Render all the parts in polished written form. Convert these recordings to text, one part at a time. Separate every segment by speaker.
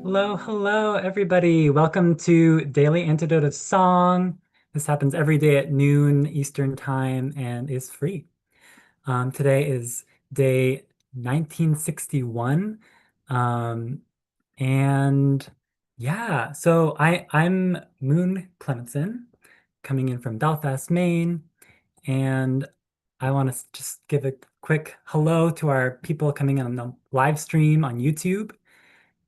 Speaker 1: Hello, hello, everybody. Welcome to Daily Antidote of Song. This happens every day at noon Eastern Time and is free. Today is day 1961. Um, and yeah, so I'm Moon Clemetson, coming in from Belfast, Maine, and I want to just give a quick hello to our people coming in on the live stream on YouTube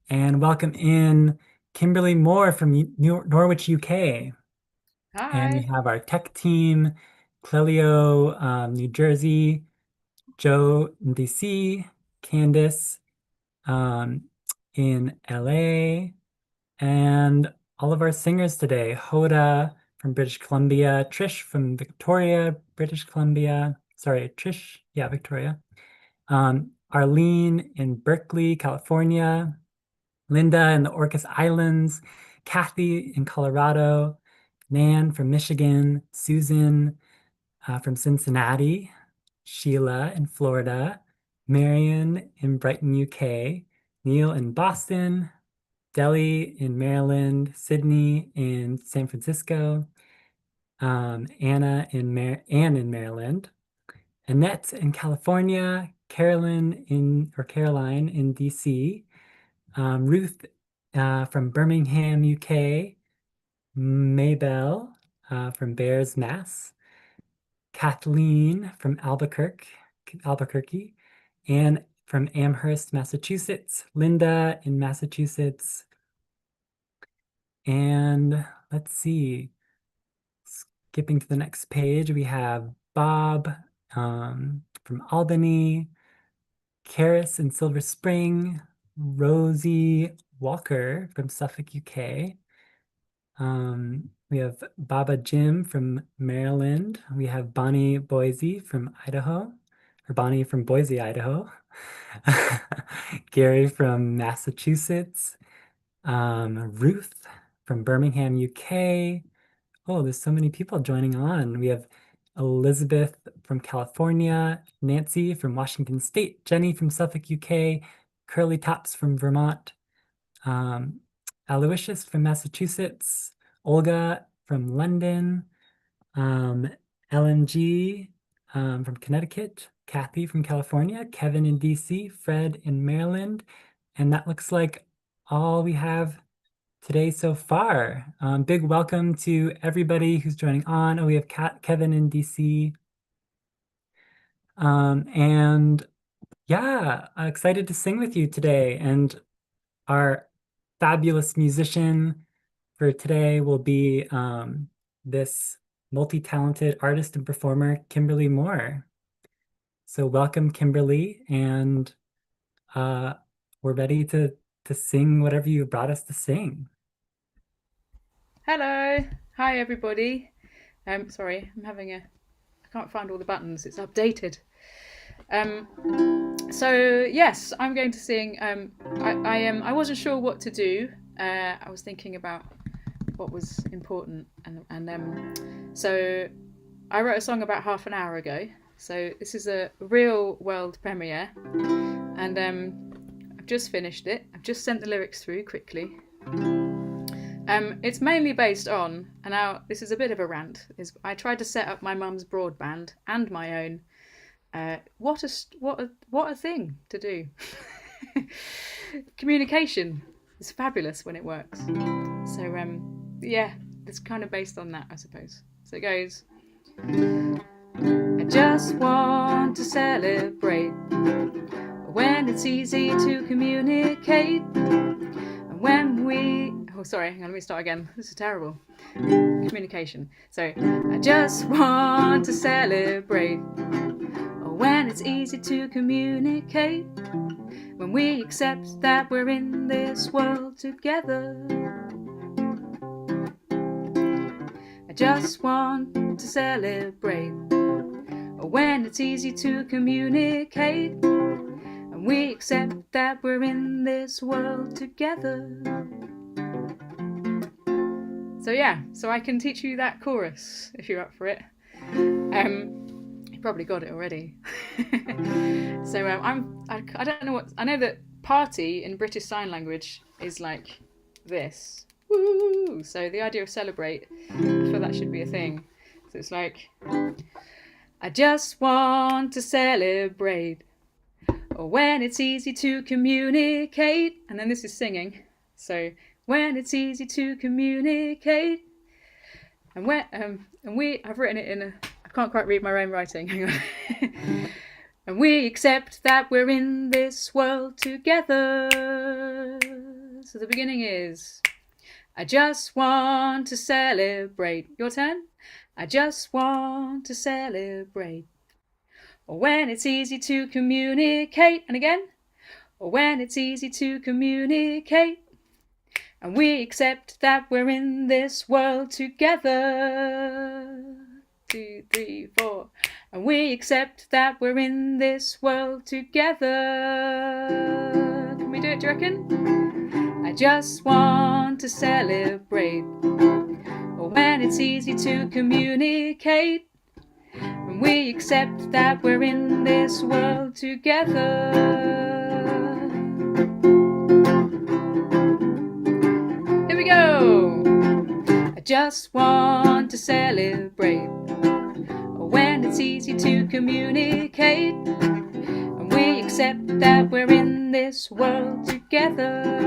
Speaker 1: and welcome in Kimberley Moore from Norwich, UK. And we
Speaker 2: Hi.
Speaker 1: have our tech team, Clelio, New Jersey, Joe in DC, Candace um, in LA, and all of our singers today, Hoda from British Columbia, Trish from Victoria, British Columbia. Sorry, Trish, yeah, Victoria. Arlene in Berkeley, California. Linda in the Orcas Islands, Kathy in Colorado, Nan from Michigan, Susan from Cincinnati, Sheila in Florida, Marion in Brighton, UK, Neil in Boston, Deli in Maryland, Sydney in San Francisco, Anne in Maryland, Annette in California, Caroline in DC, Ruth from Birmingham, UK, Maybell from Bears, Mass, Kathleen from Albuquerque, Anne from Amherst, Massachusetts, Linda in Massachusetts, and let's see, skipping to the next page, we have Bob from Albany, Karis in Silver Spring, Rosie Walker from Suffolk, UK. We have Baba Jim from Maryland. We have Bonnie Boise from Idaho, or Bonnie from Boise, Idaho. Gary from Massachusetts. Ruth from Birmingham, UK. Oh, there's so many people joining on. We have Elizabeth from California, Nancy from Washington State, Jenny from Suffolk, UK, Curly Tops from Vermont, um, Aloysius from Massachusetts, Olga from London, um, LMG from Connecticut, Kathy from California, Kevin in DC, Fred in Maryland, and that looks like all we have today so far. Big welcome to everybody who's joining on. Oh, we have Kevin in DC. And yeah, excited to sing with you today. And our fabulous musician for today will be this multi-talented artist and performer, Kimberley Moore. So welcome, Kimberly, and uh, we're ready to sing whatever you brought us to sing.
Speaker 2: Hello. Hi, everybody. Sorry, I can't find all the buttons. It's updated. So yes, I'm going to sing. I wasn't sure what to do. I was thinking about what was important, so I wrote a song about half an hour ago. So this is a real world premiere, and I've just finished it. I've just sent the lyrics through quickly. It's mainly based on, and now this is a bit of a rant, is I tried to set up my mum's broadband and my own. What a thing to do. Communication is fabulous when it works. So yeah, it's kind of based on that, I suppose. So it goes. I just want to celebrate when it's easy to communicate. And when we... Oh, sorry, hang on, let me start again. This is terrible. Communication. So, I just want to celebrate when it's easy to communicate. When we accept that we're in this world together. I just want to celebrate when it's easy to communicate. And we accept that we're in this world together. So yeah, so I can teach you that chorus if you're up for it. You probably got it already. So I don't know what I know that party in British Sign Language is like this. Woo! So the idea of celebrate, I feel that should be a thing. So it's like, I just want to celebrate. Or when it's easy to communicate. And then this is singing. So when it's easy to communicate. And I've written it in I can't quite read my own writing. Hang on. And we accept that we're in this world together. So the beginning is, I just want to celebrate. Your turn. I just want to celebrate. Or when it's easy to communicate. And again. Or when it's easy to communicate. And we accept that we're in this world together. 2, 3, 4. And we accept that we're in this world together. Can we do it, do you reckon? I just want to celebrate. Or when it's easy to communicate. And we accept that we're in this world together. Here we go. I just want to celebrate. When it's easy to communicate. And we accept that we're in this world together.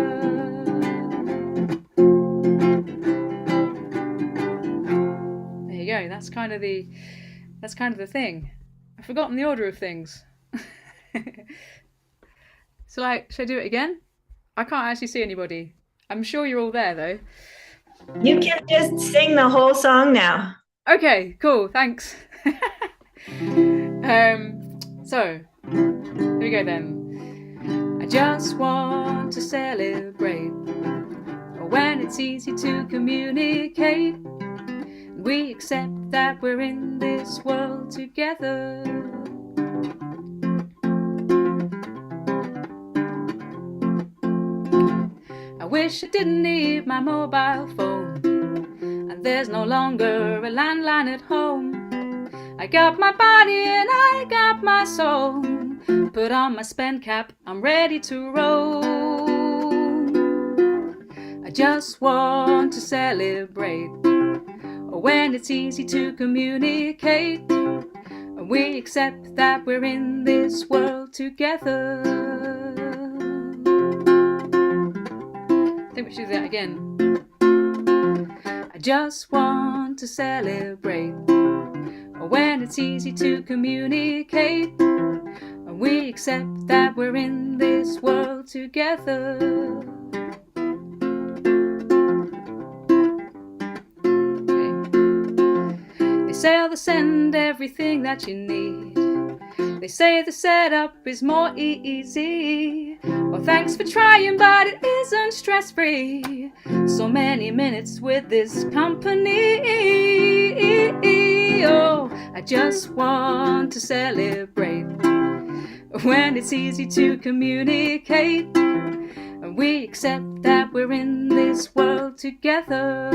Speaker 2: There you go. That's kind of the thing. I've forgotten the order of things. So like, should I do it again? I can't actually see anybody. I'm sure you're all there though.
Speaker 3: You can just sing the whole song now.
Speaker 2: Okay, cool, thanks. So, here we go then. I just want to celebrate. When it's easy to communicate. We accept that we're in this world together. I wish I didn't need my mobile phone. And there's no longer a landline at home. I got my body and I got my soul. Put on my spend cap, I'm ready to roll. I just want to celebrate. When it's easy to communicate. And we accept that we're in this world together. I think we should do that again. I just want to celebrate. When it's easy to communicate. And we accept that we're in this world together. They say I'll send everything that you need. They say the setup is more easy. Well, thanks for trying, but it isn't stress-free. So many minutes with this company. Oh, I just want to celebrate. When it's easy to communicate. And we accept that we're in this world together.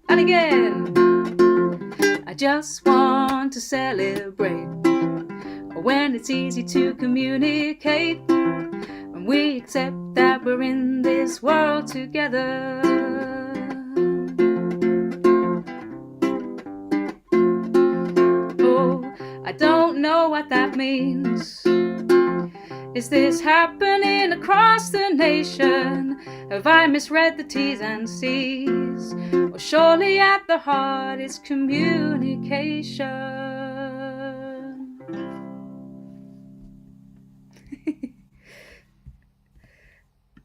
Speaker 2: And again. I just want to celebrate. When it's easy to communicate. And we accept that we're in this world together. Oh, I don't know what that means. Is this happening across the nation? Have I misread the T's and C's? Or surely at the heart is communication.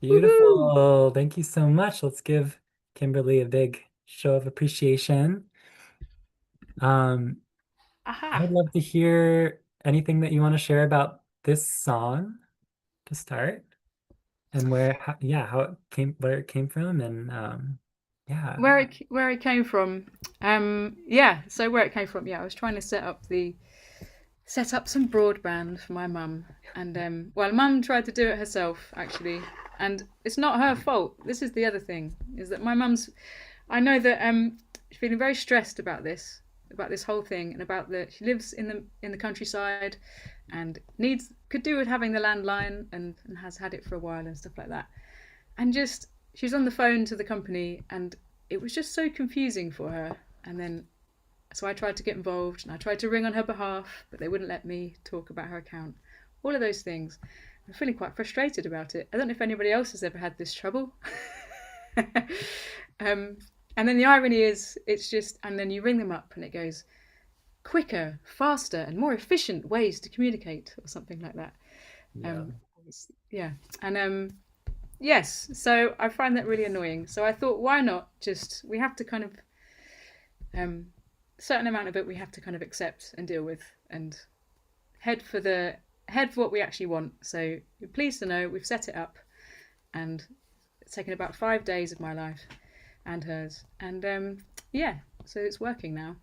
Speaker 1: Beautiful. Thank you so much. Let's give Kimberly a big show of appreciation. I'd love to hear anything that you want to share about this song to start, and where it came from, and
Speaker 2: Where it came from. So where it came from, I was trying to set up some broadband for my mum, and mum tried to do it herself actually, and it's not her fault. This is the other thing, is that my mum's, I know that she's feeling very stressed about this, about this whole thing, and about that she lives in the countryside, and could do with having the landline, and has had it for a while and stuff like that. And just she was on the phone to the company, and it was just so confusing for her. And then so I tried to get involved, and I tried to ring on her behalf, but they wouldn't let me talk about her account. All of those things. I'm feeling quite frustrated about it. I don't know if anybody else has ever had this trouble. um, and then the irony is, it's just, and then you ring them up and it goes, quicker, faster, and more efficient ways to communicate, or something like that.
Speaker 1: Yeah.
Speaker 2: Um, yeah. And yes, so I find that really annoying. So I thought, why not just, we have to kind of, certain amount of it we have to kind of accept and deal with, and head for what we actually want. So you're pleased to know we've set it up, and it's taken about 5 days of my life and hers, and yeah, so it's working now.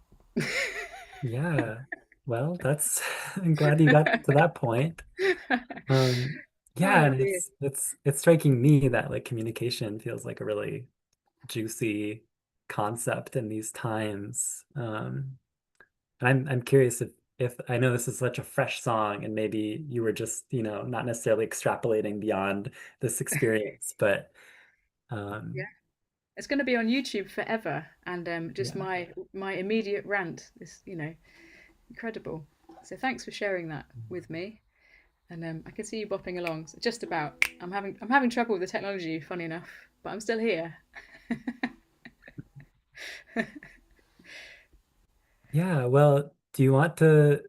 Speaker 1: Yeah. Well, that's I'm glad you got to that point. Um, yeah,
Speaker 2: Oh
Speaker 1: and
Speaker 2: dear.
Speaker 1: it's striking me that like communication feels like a really juicy concept in these times. And I'm curious if I know this is such a fresh song and maybe you were just, not necessarily extrapolating beyond this experience, but
Speaker 2: Yeah,
Speaker 1: um
Speaker 2: it's going to be on YouTube forever, and just
Speaker 1: yeah.
Speaker 2: my immediate rant is, incredible. So thanks for sharing that with me. And I can see you bopping along. So just about. I'm having trouble with the technology, funny enough, but I'm still here.
Speaker 1: Yeah, well, do you want to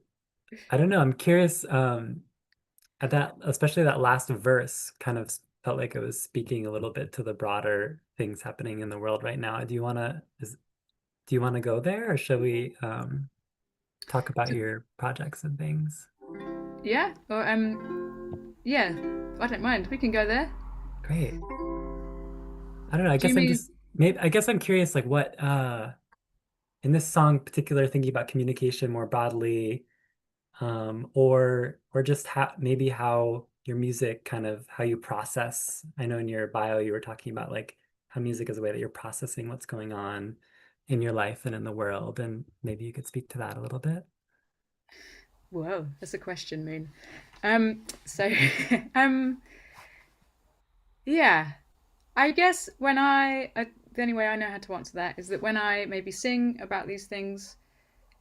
Speaker 1: I don't know, I'm curious at that especially that last verse kind of felt like it was speaking a little bit to the broader things happening in the world right now. Do you want to go there or shall we talk about your projects and things?
Speaker 2: Yeah, or yeah, I don't mind. We can go there.
Speaker 1: Great. I don't know.
Speaker 2: Do you mean?
Speaker 1: I guess I'm curious like what in this song particular thinking about communication more broadly or just how your music kind of how you process. I know in your bio you were talking about like how music is a way that you're processing what's going on in your life and in the world and maybe you could speak to that a little bit.
Speaker 2: Whoa, that's a question, Moon. So, yeah, I guess the only way I know how to answer that is that when I maybe sing about these things,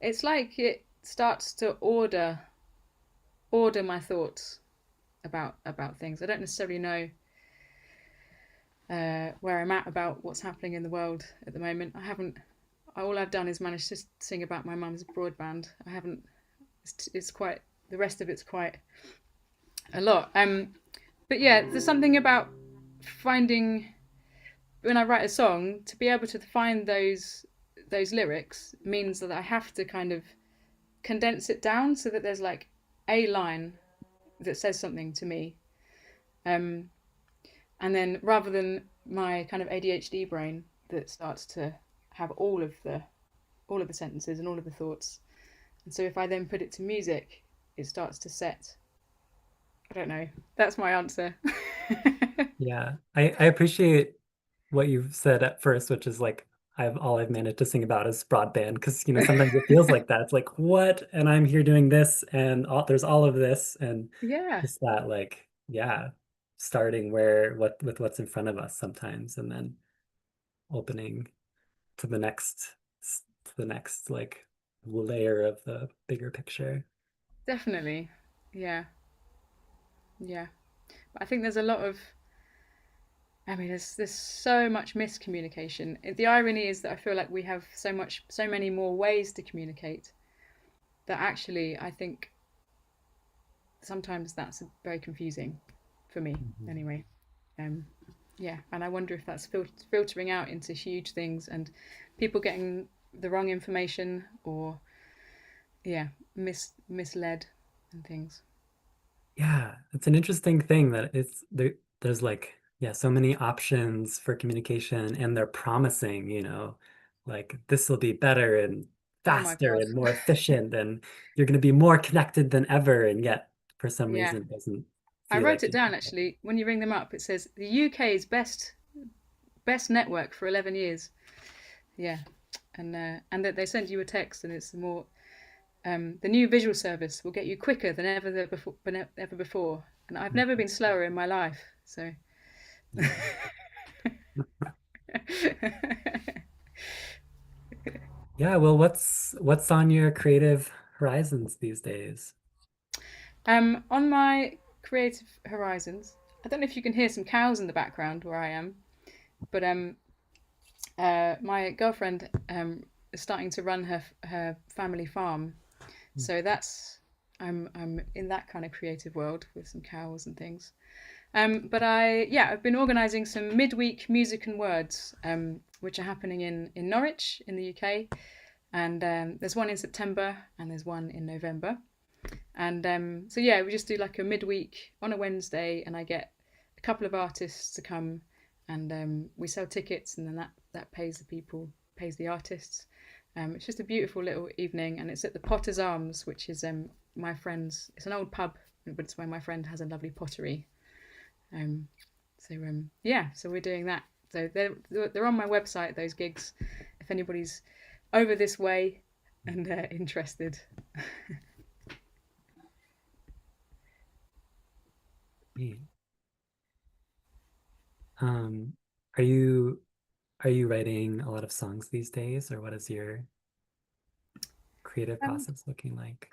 Speaker 2: it's like it starts to order my thoughts about things. I don't necessarily know where I'm at about what's happening in the world at the moment. I haven't. All I've done is managed to sing about my mum's broadband. I haven't. It's quite. The rest of it's quite a lot. But yeah, there's something about finding when I write a song to be able to find those lyrics means that I have to kind of condense it down so that there's like a line that says something to me. Um, and then rather than my kind of ADHD brain that starts to have all of the sentences and all of the thoughts. And so if I then put it to music, it starts to set. I don't know. That's my answer.
Speaker 1: Yeah, I appreciate what you've said at first, which is like I've managed to sing about is broadband because sometimes it feels like that. It's like what? And I'm here doing this, and there's all of this, and
Speaker 2: Yeah,
Speaker 1: just that like yeah, starting where what with what's in front of us sometimes, and then opening to the next like layer of the bigger picture.
Speaker 2: definitely. Yeah, yeah. But I think there's a lot of. I mean, there's so much miscommunication. The irony is that I feel like we have so many more ways to communicate that actually I think sometimes that's very confusing for me
Speaker 1: Mhm.
Speaker 2: anyway. Um, yeah, and I wonder if that's filtering out into huge things and people getting the wrong information or yeah, misled and things.
Speaker 1: Yeah, it's an interesting thing that there's like, yeah, so many options for communication and they're promising, like this will be better and
Speaker 2: Oh my
Speaker 1: faster
Speaker 2: god.
Speaker 1: and more efficient and you're going to be more connected than ever. And yet, for some
Speaker 2: Yeah,
Speaker 1: reason, it doesn't
Speaker 2: I
Speaker 1: feel
Speaker 2: wrote
Speaker 1: like
Speaker 2: it
Speaker 1: it.
Speaker 2: down actually. When you ring them up, it says the UK's best network for 11 years. Yeah. and that they send you a text, and it's more the new visual service will get you quicker than ever before. And I've never been slower in my life. So
Speaker 1: Yeah. Yeah, well, what's on your creative horizons these days?
Speaker 2: On my creative horizons, I don't know if you can hear some cows in the background where I am, but my girlfriend is starting to run her family farm, so that's I'm in that kind of creative world with some cows and things. But I've been organising some midweek music and words, which are happening in Norwich in the UK, and there's one in September and there's one in November. And so yeah, we just do like a midweek on a Wednesday, and I get a couple of artists to come, and we sell tickets, and then that pays the people, pays the artists. It's just a beautiful little evening, and it's at the Potter's Arms, which is my friend's. It's an old pub, but it's where my friend has a lovely pottery. So we're doing that. So they're on my website, those gigs, if anybody's over this way and interested.
Speaker 1: Neat. Um, are you are you writing a lot of songs these days, or what is your creative
Speaker 2: Um,
Speaker 1: process looking like?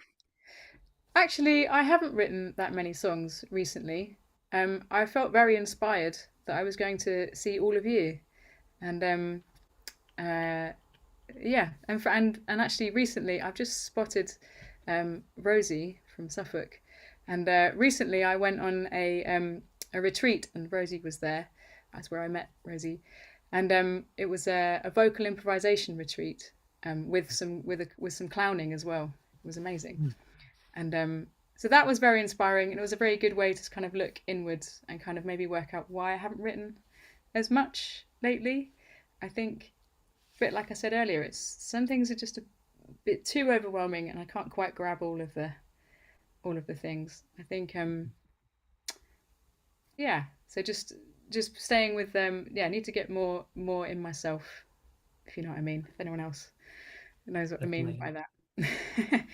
Speaker 2: Actually, I haven't written that many songs recently. I felt very inspired that I was going to see all of you, and uh, yeah, and actually recently I've just spotted Rosie from Suffolk, and recently I went on a retreat, and Rosie was there. That's where I met Rosie, and it was a vocal improvisation retreat with some clowning as well. It was amazing.
Speaker 1: Hmm.
Speaker 2: And so that was very inspiring, and it was a very good way to kind of look inwards and kind of maybe work out why I haven't written as much lately. I think, but like I said earlier, it's some things are just a bit too overwhelming, and I can't quite grab all of the things. I think yeah. So just staying with yeah. I need to get more in myself, if you know what I mean. If anyone else knows what I mean
Speaker 1: Definitely.
Speaker 2: by that.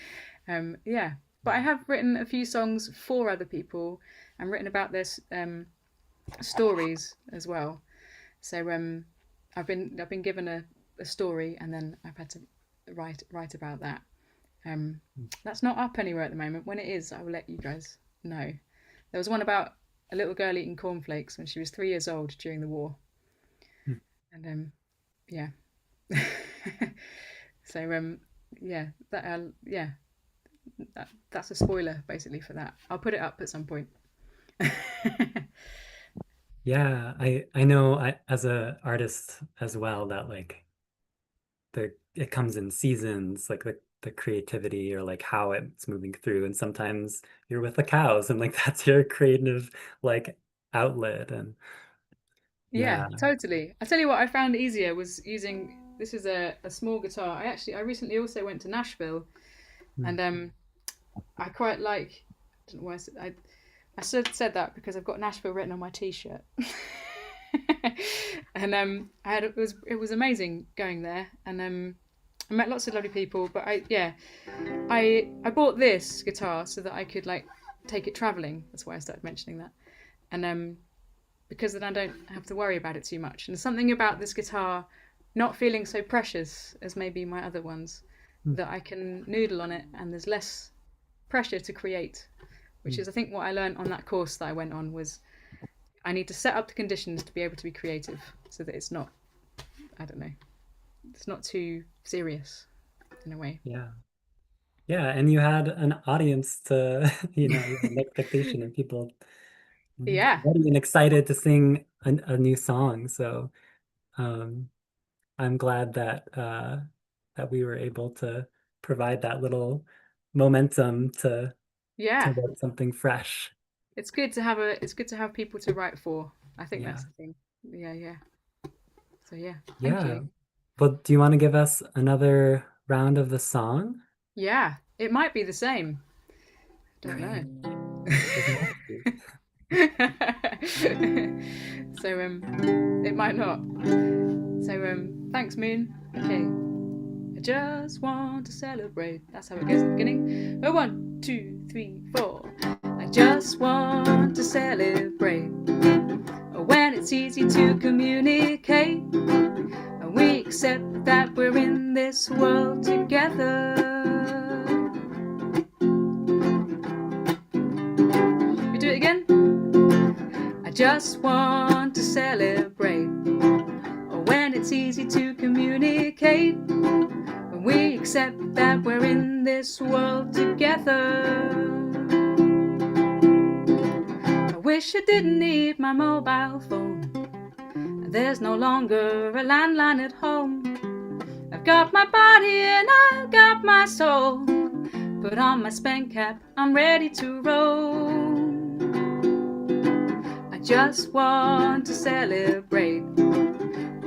Speaker 2: Yeah, but I have written a few songs for other people and written about this stories as well. So I've been given a story, and then I've had to write about that. That's not up anywhere at the moment. When it is, I will let you guys know. There was one about a little girl eating cornflakes when she was 3 years old during the war,
Speaker 1: Hmm.
Speaker 2: and yeah. So yeah, that's a spoiler basically for that. I'll put it up at some point.
Speaker 1: Yeah, I know as a artist as well that like it comes in seasons, like the creativity or like how it's moving through. And sometimes you're with the cows and like that's your creative like outlet. And
Speaker 2: Yeah,
Speaker 1: yeah.
Speaker 2: totally. I tell you what, I found easier was using this is a small guitar. I recently also went to Nashville,
Speaker 1: Mm.
Speaker 2: and I quite like. I don't know why I said that because I've got Nashville written on my t-shirt. And it was amazing going there, and I met lots of lovely people. But I bought this guitar so that I could like take it traveling. That's why I started mentioning that, and because then I don't have to worry about it too much. And something about this guitar not feeling so precious as maybe my other ones,
Speaker 1: Mm.
Speaker 2: that I can noodle on it, and there's less pressure to create, which
Speaker 1: Mm.
Speaker 2: is I think what I learned on that course that I went on was I need to set up the conditions to be able to be creative, so that it's not, I don't know, it's not too serious in a way.
Speaker 1: Yeah. Yeah, and you had an audience to, you had an expectation of people
Speaker 2: Yeah,
Speaker 1: ready and excited to sing a new song. So um, I'm glad that we were able to provide that little momentum to
Speaker 2: yeah.
Speaker 1: write something fresh.
Speaker 2: It's good to have people to write for. I think
Speaker 1: Yeah.
Speaker 2: that's the thing. Yeah, yeah. So yeah, thank
Speaker 1: Yeah.
Speaker 2: you.
Speaker 1: But do you want to give us another round of the song?
Speaker 2: Yeah, it might be the same. Don't
Speaker 1: Great.
Speaker 2: know.
Speaker 1: Doesn't have to.
Speaker 2: So it might not. So thanks, Moon. Okay. I just want to celebrate. That's how it goes at the beginning. Oh, 1, 2, 3, 4. I just want to celebrate when it's easy to communicate and we accept that we're in this world together. We do it again. I just want to celebrate when it's easy to communicate when we accept that we're in this world together. I wish I didn't need my mobile phone. There's no longer a landline at home. I've got my body and I've got my soul. Put on my spank cap, I'm ready to roll. I just want to celebrate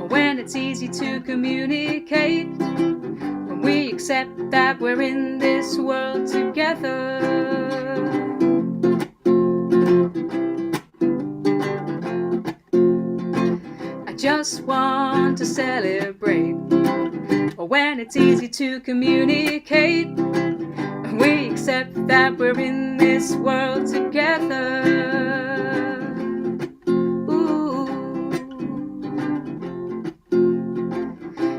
Speaker 2: when it's easy to communicate when we accept that we're in this world together. I just want to celebrate when it's easy to communicate when we accept that we're in this world together.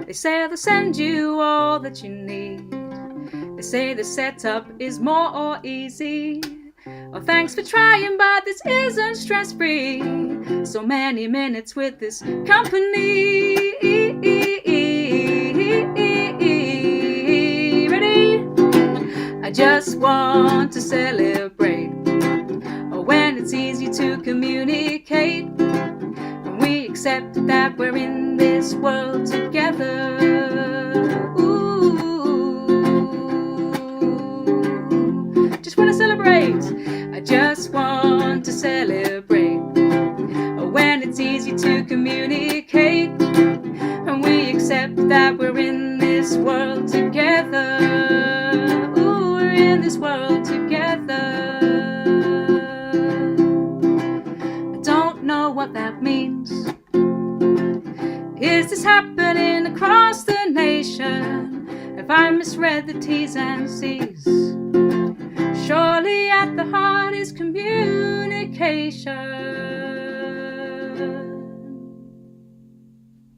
Speaker 2: They say they'll send you all that you need. They say the setup is more or easy. Oh, thanks for trying, but this isn't stress-free. So many minutes with this company. Ready? I just want to celebrate when it's easy to communicate when we accept that we're in this world together. Just want to celebrate. I just want to celebrate when it's easy to communicate and we accept that we're in this world together. Ooh, we're in this world together. I don't know what that means. Is this happening across the nation? Have I misread the T's and C's? Surely at the heart is communication.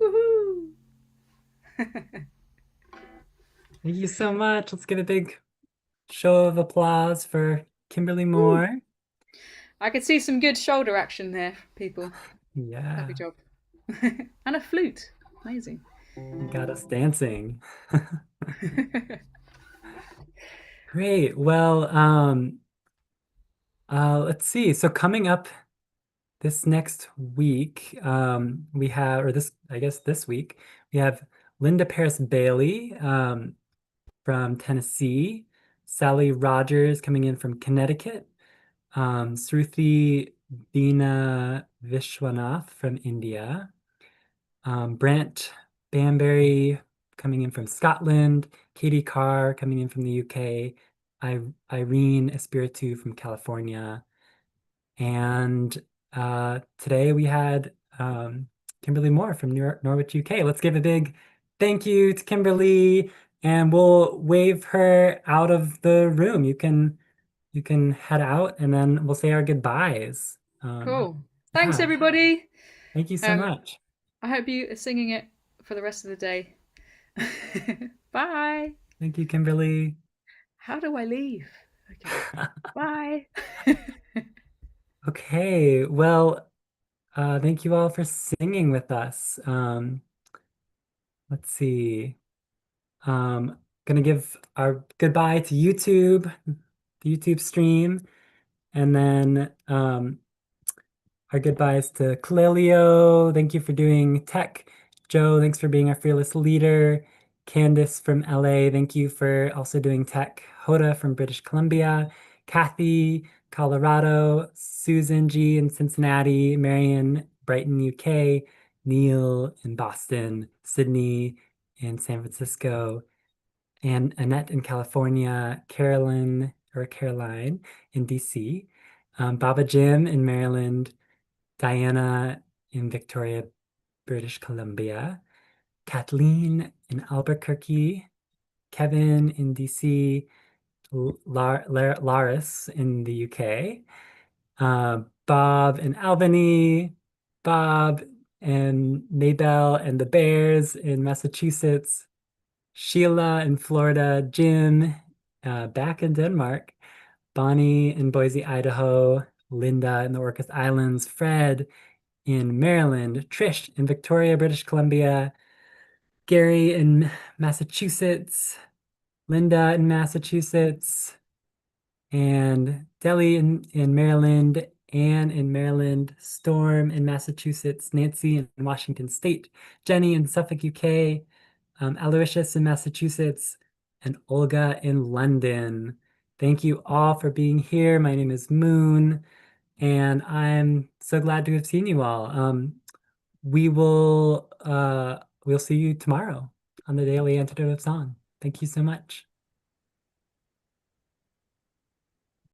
Speaker 2: Woohoo!
Speaker 1: Thank you so much. Let's give a big show of applause for Kimberley Moore.
Speaker 2: I could see some good shoulder action there, people.
Speaker 1: Yeah,
Speaker 2: Happy job. And a flute. Amazing.
Speaker 1: you got us dancing. Great. Well, let's see. So coming up this next week, we have, or this, I guess this week, we have Linda Paris Bailey from Tennessee, Sally Rogers coming in from Connecticut, Sruthi Veena Vishwanath from India, Brent Banbury coming in from Scotland, Katie Carr coming in from the UK, Irene Espiritu from California, and today we had Kimberley Moore from Norwich, UK. Let's give a big thank you to Kimberley, and we'll wave her out of the room. You can head out, and then we'll say our goodbyes.
Speaker 2: Cool. Thanks,
Speaker 1: Yeah.
Speaker 2: everybody.
Speaker 1: Thank you so much.
Speaker 2: I hope you are singing it for the rest of the day. Bye.
Speaker 1: Thank you, Kimberley.
Speaker 2: How do I leave? Okay. Bye.
Speaker 1: Okay, well, thank you all for singing with us. Let's see. Gonna give our goodbye to YouTube, the YouTube stream, and then our goodbyes to Clelio. Thank you for doing tech. Joe, thanks for being our fearless leader. Candice from LA, thank you for also doing tech. Hoda from British Columbia. Kathy, Colorado. Susan G in Cincinnati. Marion, Brighton, UK. Neil in Boston. Sydney in San Francisco. And Annette in California. Caroline in DC. Baba Jim in Maryland. Diana in Victoria, British Columbia, Kathleen in Albuquerque, Kevin in DC, Laris in the UK, Bob in Albany, Bob and Maybell and the Bears in Massachusetts, Sheila in Florida, Jim back in Denmark, Bonnie in Boise, Idaho, Linda in the Orcas Islands, Fred in Maryland, Trish in Victoria, British Columbia, Gary in Massachusetts, Linda in Massachusetts, and Deli in Maryland, Anne in Maryland, Storm in Massachusetts, Nancy in Washington State, Jenny in Suffolk, UK, Aloysius in Massachusetts, and Olga in London. Thank you all for being here. My name is Moon, and I'm so glad to have seen you all. We'll see you tomorrow on the Daily Antidote of Song. Thank you so much.